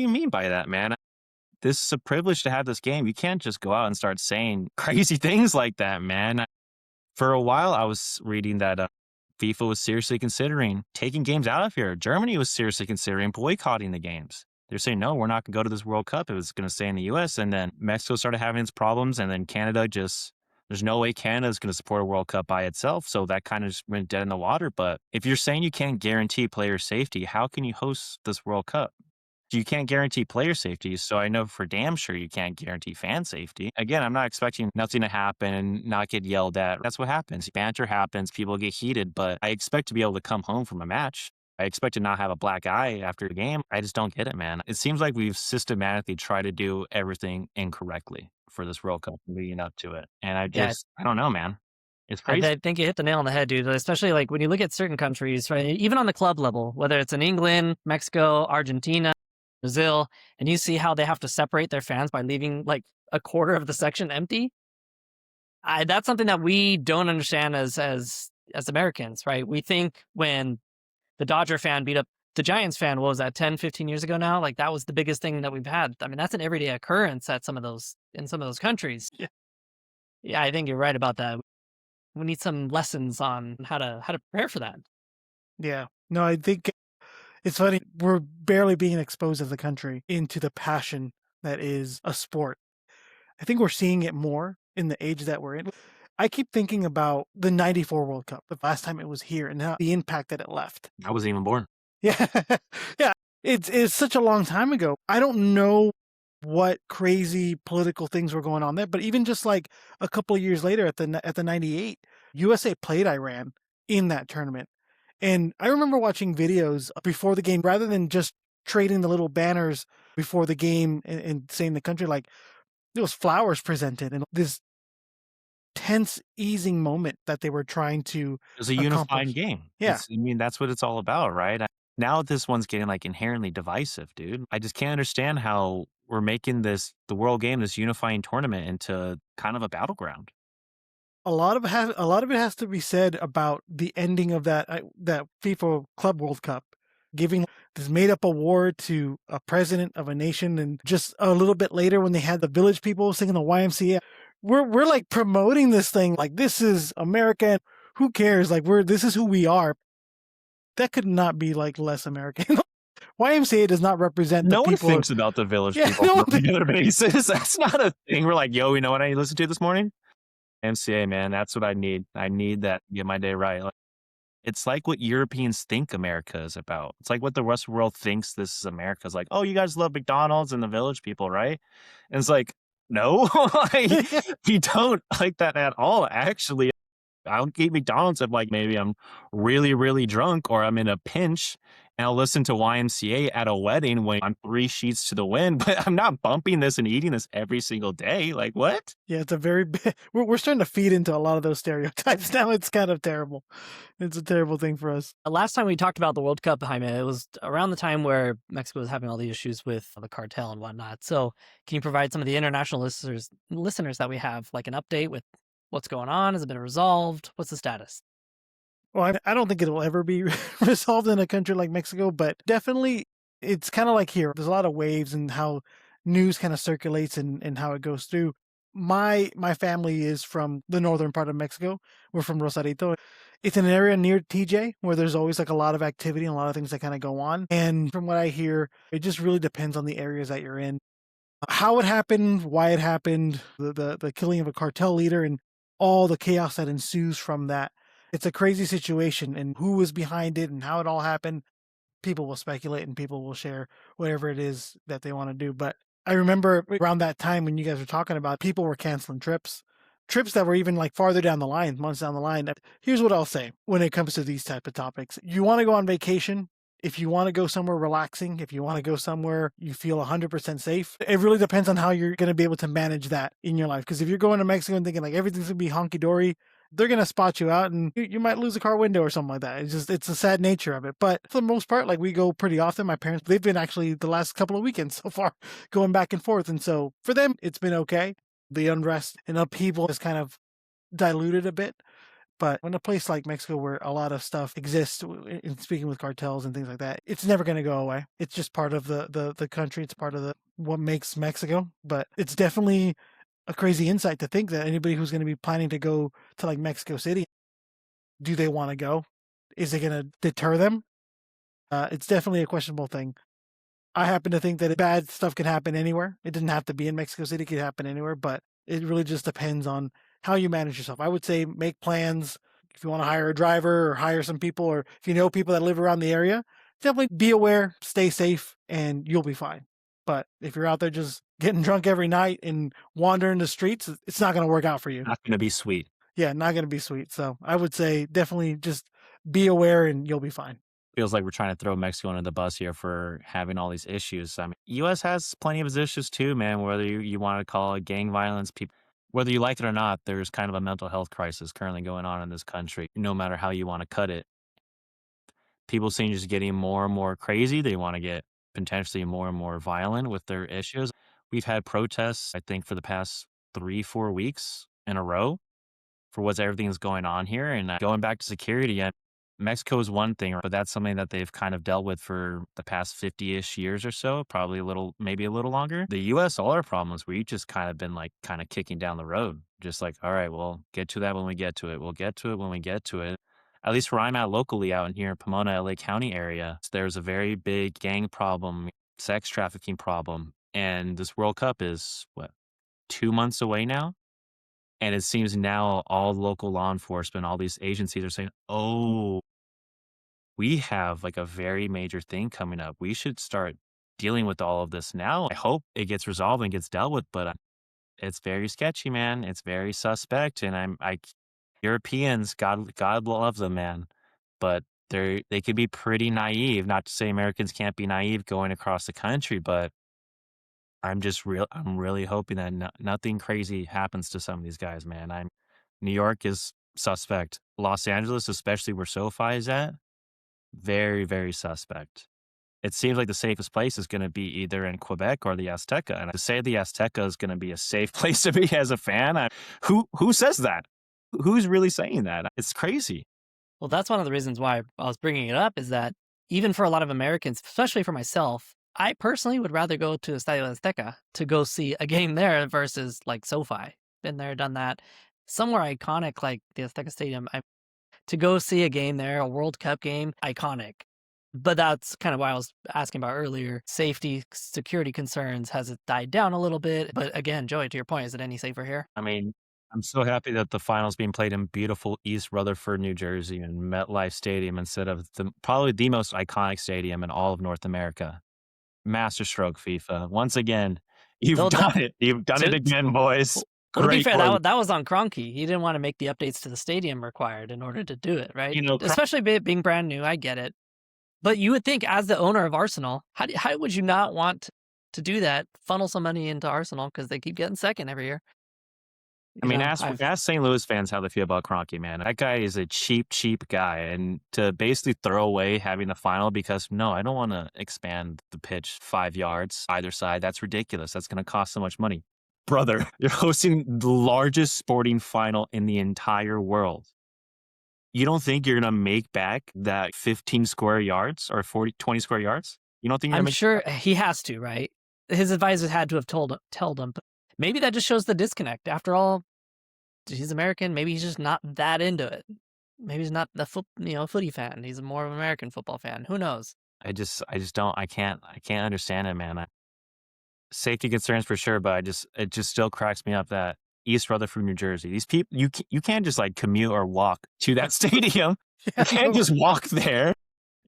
mean by that, man? This is a privilege to have this game. You can't just go out and start saying crazy things like that, man. For a while, I was reading that FIFA was seriously considering taking games out of here. Germany was seriously considering boycotting the games. They're saying, no, we're not going to go to this World Cup. It was going to stay in the U.S. And then Mexico started having its problems. And then Canada there's no way Canada is going to support a World Cup by itself. So that kind of just went dead in the water. But if you're saying you can't guarantee player safety, how can you host this World Cup? You can't guarantee player safety. So I know for damn sure you can't guarantee fan safety. Again, I'm not expecting nothing to happen, not get yelled at. That's what happens. Banter happens. People get heated. But I expect to be able to come home from a match. I expect to not have a black eye after the game. I just don't get it, man. It seems like we've systematically tried to do everything incorrectly. for this World Cup leading up to it. And Yeah, I don't know, man. It's I crazy. think you hit the nail on the head, dude. Especially like when you look at certain countries, right? Even on the club level, whether it's in England, Mexico, Argentina, Brazil, and you see how they have to separate their fans by leaving like a quarter of the section empty. That's something that we don't understand as Americans, right? We think when the Dodger fan beat up the Giants fan, what was that, 10, 15 years ago now? Like that was the biggest thing that we've had. I mean, that's an everyday occurrence at some of those in some of those countries. Yeah. Yeah, I think you're right about that. We need some lessons on how to prepare for that. Yeah. No, I think it's funny. We're barely being exposed as a country into the passion that is a sport. I think we're seeing it more in the age that we're in. I keep thinking about the 94 World Cup, the last time it was here, and how the impact that it left. I wasn't even born. Yeah. Yeah. It's such a long time ago. I don't know what crazy political things were going on there, but even just like a couple of years later at the 98, USA played Iran in that tournament. And I remember watching videos before the game rather than just trading the little banners before the game and saying the country, like there was flowers presented and this tense easing moment that they were trying to It's a unifying accomplish. game. Yeah. I mean, that's what it's all about, right? Now this one's getting like inherently divisive, dude. I just can't understand how we're making the world game, this unifying tournament, into kind of a battleground. A lot of it has to be said about the ending of that FIFA Club World Cup, giving this made up award to a president of a nation, and just a little bit later when they had the village people singing the YMCA, we're like promoting this thing like this is America. And who cares? Like this is who we are. That could not be like less American. YMCA does not represent the No one people. thinks about the village Yeah, people no on a one regular basis. That's not a thing. We're like, yo, you know what I need to listen to this morning? MCA, man. That's what I need. I need that to get my day right. Like, it's like what Europeans think America is about. It's like what the rest of the world thinks this is America. It's like, oh, you guys love McDonald's and the village people, right? And it's like, no, like, we don't like that at all, actually. I'll eat McDonald's if like maybe I'm really, really drunk or I'm in a pinch and I'll listen to YMCA at a wedding when I'm 3 sheets to the wind, but I'm not bumping this and eating this every single day. Like, what? Yeah, it's a very big, we're starting to feed into a lot of those stereotypes now. It's kind of terrible. It's a terrible thing for us. Last time we talked about the World Cup, Jaime, it was around the time where Mexico was having all the issues with the cartel and whatnot. So, can you provide some of the international listeners that we have, like an update with what's going on? Has it been resolved? What's the status? Well, I don't think it'll ever be resolved in a country like Mexico, but definitely it's kind of like here. There's a lot of waves and how news kind of circulates and how it goes through. My family is from the northern part of Mexico. We're from Rosarito. It's an area near TJ where there's always like a lot of activity and a lot of things that kind of go on. And from what I hear, it just really depends on the areas that you're in. How it happened, why it happened, the killing of a cartel leader and all the chaos that ensues from that. It's a crazy situation, and who was behind it and how it all happened, people will speculate and people will share whatever it is that they want to do. But I remember around that time when you guys were talking about people were canceling trips that were even like farther down the line, months down the line. Here's what I'll say when it comes to these type of topics. You want to go on vacation, if you want to go somewhere relaxing, if you want to go somewhere you feel 100% safe, it really depends on how you're going to be able to manage that in your life. Because if you're going to Mexico and thinking like everything's going to be honky dory, they're going to spot you out and you might lose a car window or something like that. It's the sad nature of it. But for the most part, like we go pretty often. My parents, they've been actually the last couple of weekends so far going back and forth. And so for them, it's been okay. The unrest and upheaval has kind of diluted a bit. But in a place like Mexico where a lot of stuff exists, in speaking with cartels and things like that, it's never going to go away. It's just part of the country. It's part of what makes Mexico. But it's definitely a crazy insight to think that anybody who's going to be planning to go to like Mexico City, do they want to go? Is it going to deter them? It's definitely a questionable thing. I happen to think that bad stuff can happen anywhere. It doesn't have to be in Mexico City. It could happen anywhere, but it really just depends on how you manage yourself. I would say make plans. If you want to hire a driver or hire some people, or if you know people that live around the area, definitely be aware, stay safe, and you'll be fine. But if you're out there just getting drunk every night and wandering the streets, it's not going to work out for you. Not going to be sweet. Yeah, not going to be sweet. So I would say definitely just be aware and you'll be fine. feels like we're trying to throw Mexico under the bus here for having all these issues. I mean, U.S. has plenty of issues too, man. Whether you want to call it gang violence, people, whether you like it or not, there's kind of a mental health crisis currently going on in this country. No matter how you want to cut it, people seem just getting more and more crazy. They want to get potentially more and more violent with their issues. We've had protests, I think, for the past 3-4 weeks in a row for what's everything that's going on here. And going back to security, Mexico is one thing, but that's something that they've kind of dealt with for the past 50-ish years or so, probably a little, maybe a little longer. The U.S., all our problems, we've just kind of been like kind of kicking down the road. Just like, all right, we'll get to that when we get to it. We'll get to it when we get to it. At least where I'm at locally out in here in Pomona, LA County area, there's a very big gang problem, sex trafficking problem. And this World Cup is what, 2 months away now? And it seems now all local law enforcement, all these agencies are saying, oh, we have like a very major thing coming up. We should start dealing with all of this now. I hope it gets resolved and gets dealt with, but it's very sketchy, man. It's very suspect. And Europeans, God loves them, man. But they could be pretty naive. Not to say Americans can't be naive going across the country, but I'm really hoping that nothing crazy happens to some of these guys, man. New York is suspect. Los Angeles, especially where SoFi is at, very, very suspect. It seems like the safest place is going to be either in Quebec or the Azteca. And to say the Azteca is going to be a safe place to be as a fan, who says that? Who's really saying that? It's crazy. Well, that's one of the reasons why I was bringing it up is that even for a lot of Americans, especially for myself, I personally would rather go to Estadio Azteca to go see a game there versus like SoFi. Been there, done that. Somewhere iconic like the Azteca Stadium. To go see a game there, a World Cup game, iconic. But that's kind of why I was asking about earlier. Safety, security concerns, has it died down a little bit? But again, Joey, to your point, is it any safer here? I mean, I'm so happy that the final's being played in beautiful East Rutherford, New Jersey, and MetLife Stadium instead of probably the most iconic stadium in all of North America. Masterstroke, FIFA. Once again, you've Though done it. You've done it again, boys. Well, to be Great fair, work. that was on Kroenke. He didn't want to make the updates to the stadium required in order to do it, right? You know, Especially being brand new, I get it. But you would think, as the owner of Arsenal, how would you not want to do that? Funnel some money into Arsenal because they keep getting second every year. I mean, ask St. Louis fans how they feel about Kroenke, man. That guy is a cheap guy. And to basically throw away having the final because, no, I don't want to expand the pitch 5 yards either side. That's ridiculous. That's going to cost so much money. Brother, you're hosting the largest sporting final in the entire world. You don't think you're going to make back that 15 square yards or 20 square yards? You don't think you're I'm going to sure he has to, right? His advisors had to have told him, but maybe that just shows the disconnect. After all, he's American. Maybe he's just not that into it. Maybe he's not the footy fan. He's more of an American football fan. Who knows? I just don't. I can't understand it, man. Safety concerns for sure, but it just still cracks me up that East Rutherford, New Jersey, these people, you can't just like commute or walk to that stadium. You can't just walk there.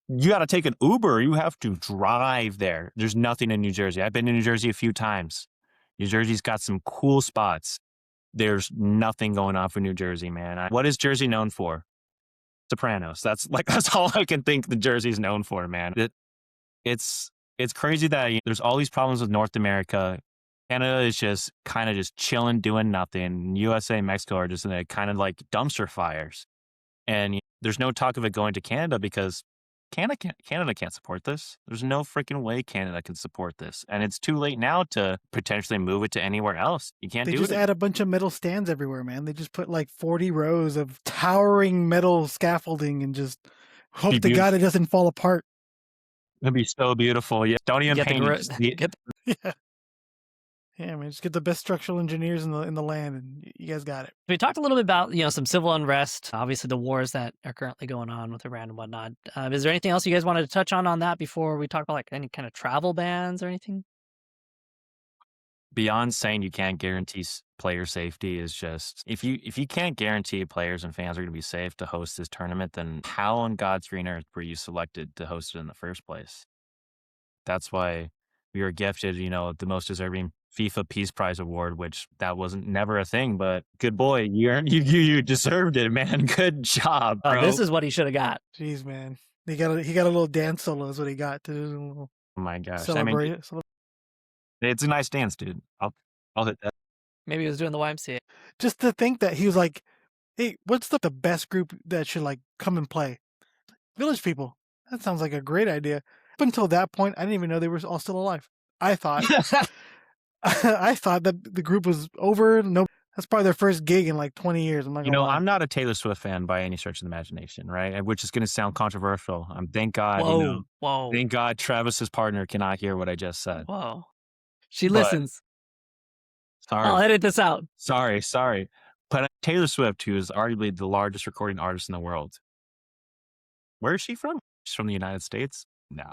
You got to take an Uber. You have to drive there. There's nothing in New Jersey. I've been to New Jersey a few times. New Jersey's got some cool spots. There's nothing going on for New Jersey, man. What is Jersey known for? Sopranos. That's all I can think the Jersey's known for, man. It's crazy that there's all these problems with North America. Canada is just kind of just chilling, doing nothing. USA and Mexico are just kind of like dumpster fires. And there's no talk of it going to Canada because Canada can't support this. There's no freaking way Canada can support this. And it's too late now to potentially move it to anywhere else. You can't do it. They just add a bunch of metal stands everywhere, man. They just put like 40 rows of towering metal scaffolding and just hope to God it doesn't fall apart. It'd be so beautiful. Yeah, don't even paint it. Yeah, man, just get the best structural engineers in the land, and you guys got it. We talked a little bit about some civil unrest, obviously the wars that are currently going on with Iran and whatnot. Is there anything else you guys wanted to touch on that before we talk about like any kind of travel bans or anything? Beyond saying you can't guarantee player safety is just if you can't guarantee players and fans are going to be safe to host this tournament, then how on God's green earth were you selected to host it in the first place? That's why we were gifted, the most deserving FIFA Peace Prize award, which that wasn't never a thing, but good boy, you deserved it, man. Good job, bro. This is what he should have got. Jeez, man. He got a little dance solo is what he got to do a little Oh my gosh. I mean, celebrate. it's a nice dance, dude. I'll hit that. Maybe he was doing the YMCA. Just to think that he was like, "Hey, what's the best group that should like come and play? Village People. That sounds like a great idea." Up until that point, I didn't even know they were all still alive. I thought I thought that the group was over. No, that's probably their first gig in like 20 years. I'm not You gonna know, lie. I'm not a Taylor Swift fan by any stretch of the imagination, right? Which is going to sound controversial. Thank God, Whoa. thank God Travis's partner cannot hear what I just said. Whoa. She But listens. sorry, I'll edit this out. sorry. But Taylor Swift, who is arguably the largest recording artist in the world, where is she from? She's from the United States? No,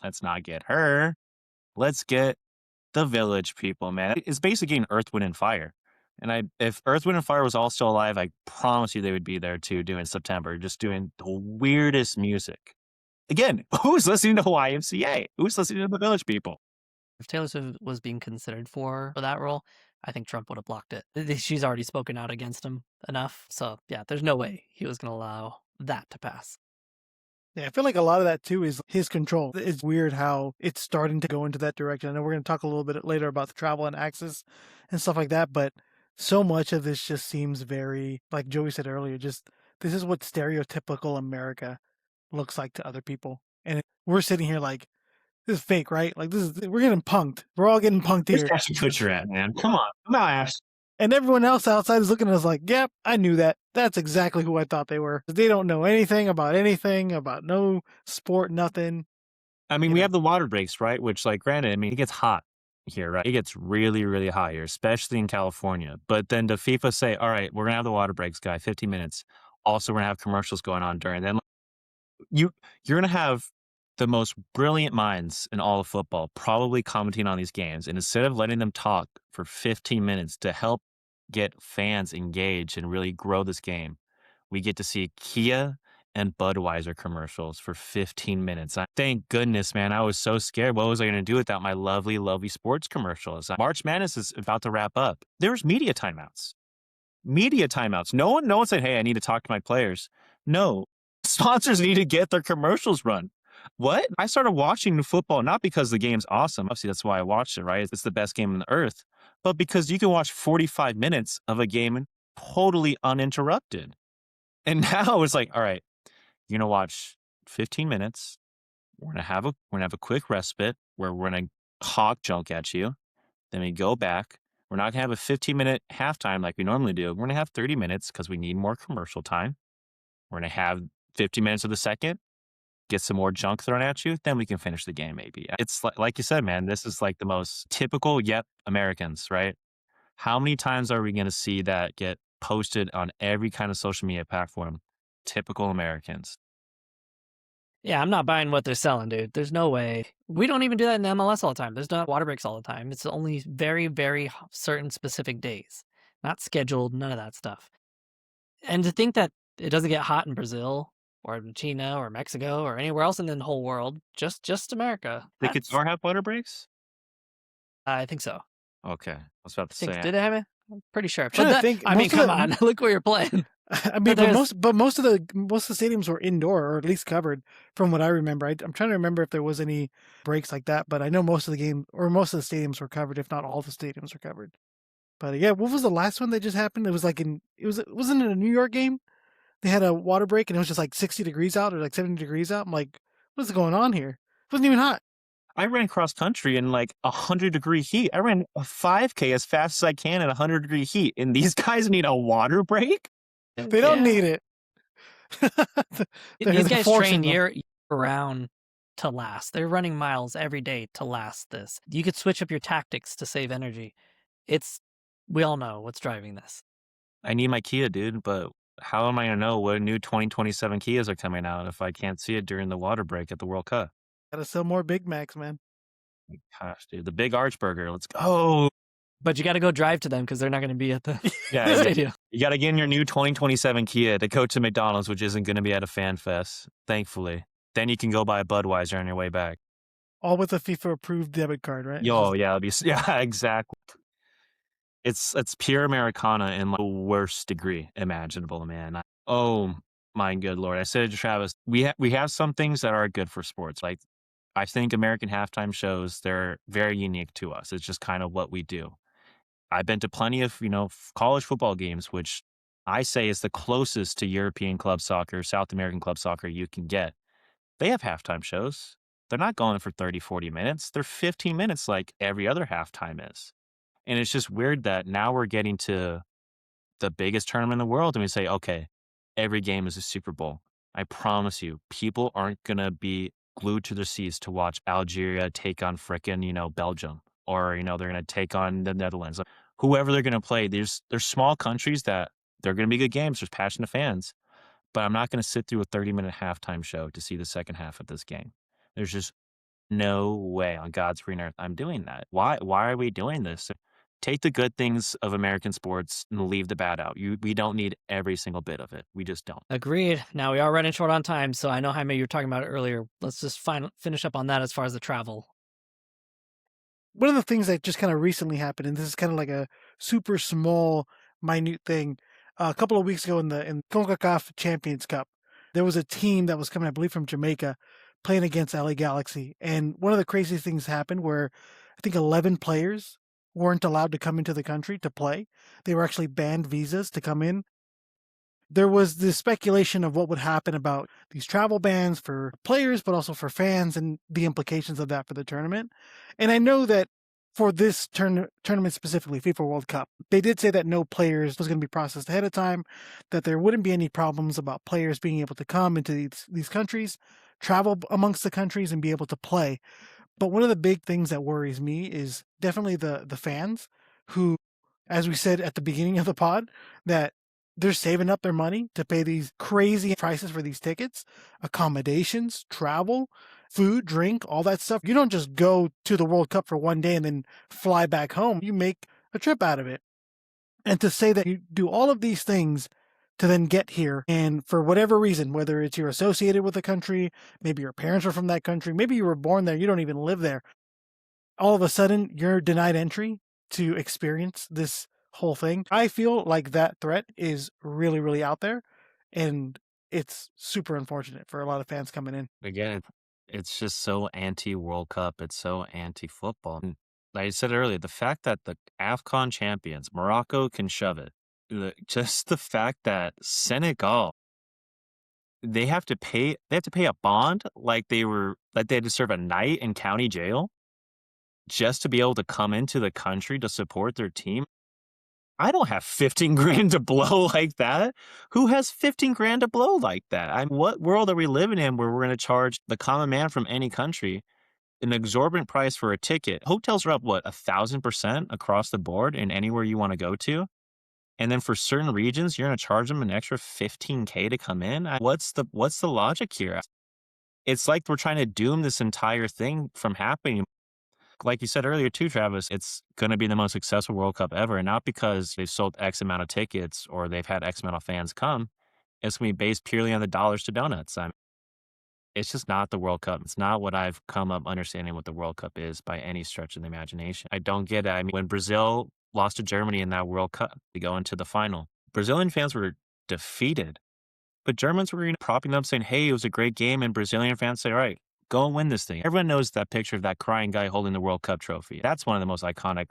let's not get her. Let's get the Village People, man. It's basically an Earth, Wind, and Fire. And if Earth, Wind, and Fire was all still alive, I promise you they would be there too, doing September, just doing the weirdest music. Again, who's listening to YMCA? Who's listening to the Village People? If Taylor Swift was being considered for that role, I think Trump would have blocked it. She's already spoken out against him enough. So, yeah, there's no way he was going to allow that to pass. Yeah, I feel like a lot of that too is his control. It's weird how it's starting to go into that direction. I know we're going to talk a little bit later about the travel and access and stuff like that, but so much of this just seems very, like Joey said earlier, just this is what stereotypical America looks like to other people. And we're sitting here like, this is fake, right? Like we're getting punked. We're all getting punked Where's here. Ashton Kutcher at, man? Come on. Come on, Ash. And everyone else outside is looking at us like, yep, I knew that. That's exactly who I thought they were. They don't know anything, about no sport, nothing. I mean, You we know. have the water breaks, right? Which, like, granted, I mean, it gets hot here, right? It gets really, really hot here, especially in California. But then the FIFA say, all right, we're going to have the water breaks, guy, 15 minutes. Also, we're going to have commercials going on during. Then you're going to have the most brilliant minds in all of football probably commenting on these games. And instead of letting them talk for 15 minutes to help get fans engaged and really grow this game, we get to see Kia and Budweiser commercials for 15 minutes. Thank goodness, man. I was so scared. What was I going to do without my lovely, lovely sports commercials? March Madness is about to wrap up. There's media timeouts. Media timeouts. No one said, hey, I need to talk to my players. No, sponsors need to get their commercials run. What? I started watching football not because the game's awesome. Obviously, that's why I watched it, right? It's the best game on the earth. But because you can watch 45 minutes of a game totally uninterrupted. And now it's like, all right, you're going to watch 15 minutes. We're going to have a quick respite where we're going to hawk junk at you. Then we go back. We're not going to have a 15-minute halftime like we normally do. We're going to have 30 minutes because we need more commercial time. We're going to have 50 minutes of the second, get some more junk thrown at you, then we can finish the game maybe. It's like you said, man, this is like the most typical, yep, Americans, right? How many times are we going to see that get posted on every kind of social media platform? Typical Americans. Yeah, I'm not buying what they're selling, dude. There's no way. We don't even do that in the MLS all the time. There's not water breaks all the time. It's only very, very certain specific days, not scheduled, none of that stuff. And to think that it doesn't get hot in Brazil or Argentina or Mexico or anywhere else in the whole world, just America. Did Qatar have water breaks? I think so. Okay. I was about to say. Did it have it? I'm pretty sure. Trying But to think, I mean, most of come the- on. Look where you're playing. I mean, But but most of the stadiums were indoor or at least covered, from what I remember. I'm trying to remember if there was any breaks like that, but I know most of the stadiums were covered, if not all the stadiums were covered. But yeah, what was the last one that just happened? It was like wasn't it a New York game? They had a water break and it was just like 60 degrees out or like 70 degrees out. I'm like, what's going on here? It wasn't even hot. I ran cross country in like 100-degree heat. I ran a 5K as fast as I can in 100-degree heat. And these guys need a water break? They don't need it. These guys forcing train them. year round to last. They're running miles every day to last this. You could switch up your tactics to save energy. We all know what's driving this. I need my Kia, dude, but how am I going to know what new 2027 Kias are coming out if I can't see it during the water break at the World Cup? Gotta sell more Big Macs, man. Gosh, dude, the big arch burger. Let's go. But you got to go drive to them because they're not going to be at the Yeah, stadium. you got to get in your new 2027 Kia to go to McDonald's, which isn't going to be at a fan fest, thankfully. Then you can go buy a Budweiser on your way back. All with a FIFA approved debit card, right? Yeah, exactly. It's pure Americana in the worst degree imaginable, man. My good lord. I said to Travis, we have some things that are good for sports. Like, I think American halftime shows, they're very unique to us. It's just kind of what we do. I've been to plenty of, college football games, which I say is the closest to European club soccer, South American club soccer you can get. They have halftime shows. They're not going for 30, 40 minutes. They're 15 minutes like every other halftime is. And it's just weird that now we're getting to the biggest tournament in the world and we say, okay, every game is a Super Bowl. I promise you, people aren't going to be glued to their seats to watch Algeria take on frickin', Belgium, or, they're going to take on the Netherlands. Like, whoever they're going to play, there's small countries that they're going to be good games. There's passionate fans, but I'm not going to sit through a 30-minute halftime show to see the second half of this game. There's just no way on God's green earth I'm doing that. Why are we doing this? Take the good things of American sports and leave the bad out. We don't need every single bit of it. We just don't. Agreed. Now we are running short on time, so I know Jaime, you were talking about it earlier. Let's just finish up on that as far as the travel. One of the things that just kind of recently happened, and this is kind of like a super small, minute thing. A couple of weeks ago in CONCACAF Champions Cup, there was a team that was coming, I believe, from Jamaica, playing against LA Galaxy. And one of the craziest things happened where I think 11 players weren't allowed to come into the country to play. They were actually banned visas to come in. There was this speculation of what would happen about these travel bans for players, but also for fans and the implications of that for the tournament. And I know that for this tournament specifically, FIFA World Cup, they did say that no players was going to be processed ahead of time, that there wouldn't be any problems about players being able to come into these countries, travel amongst the countries, and be able to play. But one of the big things that worries me is definitely the fans who, as we said at the beginning of the pod, that they're saving up their money to pay these crazy prices for these tickets, accommodations, travel, food, drink, all that stuff. You don't just go to the World Cup for one day and then fly back home. You make a trip out of it. And to say that you do all of these things to then get here, and for whatever reason, whether it's you're associated with a country, maybe your parents are from that country, maybe you were born there, you don't even live there, all of a sudden you're denied entry to experience this whole thing. I feel like that threat is really, really out there, and it's super unfortunate for a lot of fans coming in. Again, it's just so anti-World Cup. It's so anti-football. And like I said earlier, the fact that the AFCON champions, Morocco, can shove it. Just the fact that Senegal, they have to pay a bond like they had to serve a night in county jail just to be able to come into the country to support their team. I don't have 15 grand to blow like that. Who has 15 grand to blow like that? What world are we living in where we're going to charge the common man from any country an exorbitant price for a ticket? Hotels are up, what, 1,000% across the board in anywhere you want to go to? And then for certain regions, you're going to charge them an extra 15K to come in? What's the logic here? It's like we're trying to doom this entire thing from happening. Like you said earlier too, Travis, it's going to be the most successful World Cup ever. And not because they've sold X amount of tickets or they've had X amount of fans come. It's going to be based purely on the dollars to donuts. It's just not the World Cup. It's not what I've come up understanding what the World Cup is by any stretch of the imagination. I don't get it. I mean, when Brazil lost to Germany in that World Cup to go into the final, Brazilian fans were defeated. But Germans were propping up saying, hey, it was a great game. And Brazilian fans say, all right, go and win this thing. Everyone knows that picture of that crying guy holding the World Cup trophy. That's one of the most iconic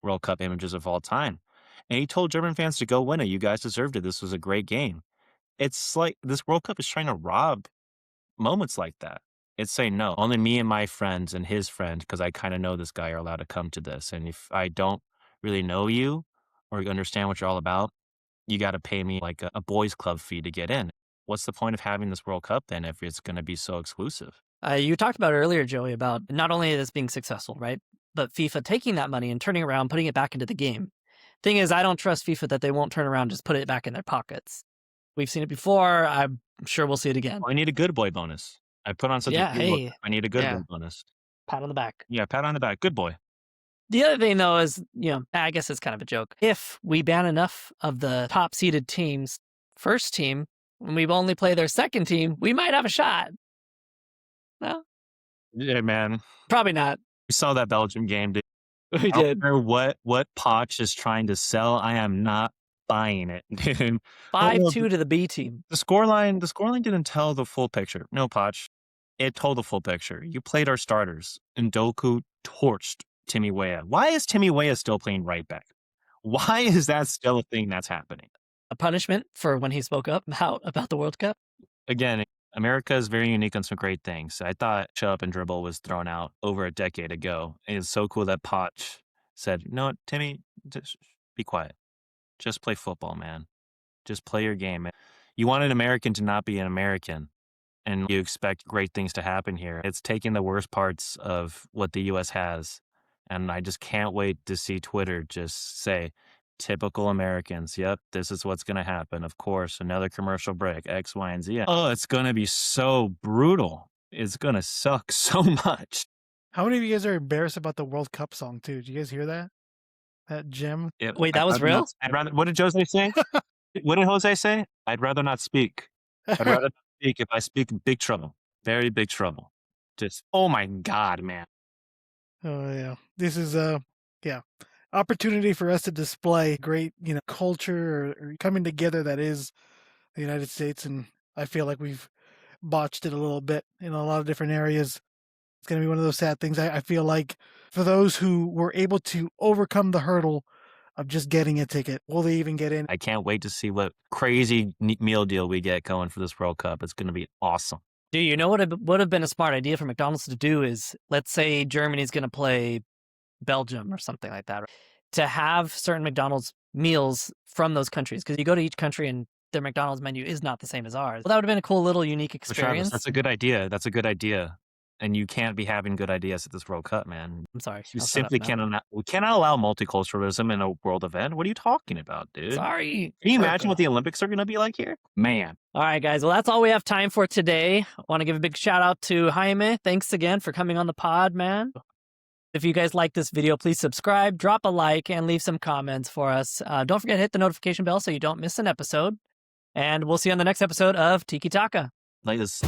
World Cup images of all time. And he told German fans to go win it. You guys deserved it. This was a great game. It's like this World Cup is trying to rob moments like that. It's saying, no, only me and my friends and his friend, because I kind of know this guy, are allowed to come to this. And if I don't really know you or understand what you're all about, you got to pay me like a boys club fee to get in. What's the point of having this World Cup then if it's going to be so exclusive? You talked about earlier, Joey, about not only this being successful, right? But FIFA taking that money and turning around, putting it back into the game. Thing is, I don't trust FIFA that they won't turn around and just put it back in their pockets. We've seen it before. I'm sure we'll see it again. I need a good boy bonus. I put on such Yeah, a good look. hey, I need a good yeah. boy bonus. Pat on the back. Yeah, pat on the back. Good boy. The other thing, though, is, I guess it's kind of a joke. If we ban enough of the top-seeded teams' first team, when we only play their second team, we might have a shot. No? Yeah, man. Probably not. We saw that Belgium game, dude. We I don't did. care what Poch is trying to sell. I am not buying it, dude. Oh, no, 5-2 to the B team. the scoreline didn't tell the full picture. No, Poch. It told the full picture. You played our starters. Ndoku torched Timmy Weah. Why is Timmy Weah still playing right back? Why is that still a thing that's happening? A punishment for when he spoke up about the World Cup. Again, America is very unique on some great things. I thought Shut Up and Dribble was thrown out over a decade ago. And it's so cool that Poch said, you know what, Timmy, just be quiet. Just play football, man. Just play your game. You want an American to not be an American, and you expect great things to happen here. It's taking the worst parts of what the U.S. has, and I just can't wait to see Twitter just say, typical Americans. Yep, this is what's going to happen. Of course, another commercial break, X, Y, and Z. Oh, it's going to be so brutal. It's going to suck so much. How many of you guys are embarrassed about the World Cup song too? Did you guys hear that? That gem? Wait, that was real? I'd rather. What did Jose say? What did Jose say? I'd rather not speak. I'd rather not speak. If I speak, big trouble. Very big trouble. Just, oh my God, man. Oh yeah. This is opportunity for us to display great, culture or coming together that is the United States, and I feel like we've botched it a little bit in a lot of different areas. It's going to be one of those sad things. I feel like for those who were able to overcome the hurdle of just getting a ticket, will they even get in? I can't wait to see what crazy meal deal we get going for this World Cup. It's going to be awesome. Do you know what would have been a smart idea for McDonald's to do is, let's say Germany's going to play Belgium or something like that, to have certain McDonald's meals from those countries, because you go to each country and their McDonald's menu is not the same as ours. Well, that would have been a cool little unique But Travis, experience. that's a good idea. That's a good idea. And you can't be having good ideas at this World Cup, man. I'm sorry. You I'll shut simply up now. cannot. We cannot allow multiculturalism in a world event. What are you talking about, dude? Sorry. Can you imagine what the Olympics are going to be like here? Man. All right, guys. Well, that's all we have time for today. I want to give a big shout out to Jaime. Thanks again for coming on the pod, man. If you guys like this video, please subscribe, drop a like, and leave some comments for us. Don't forget to hit the notification bell so you don't miss an episode. And we'll see you on the next episode of Tiki Talka. Like this.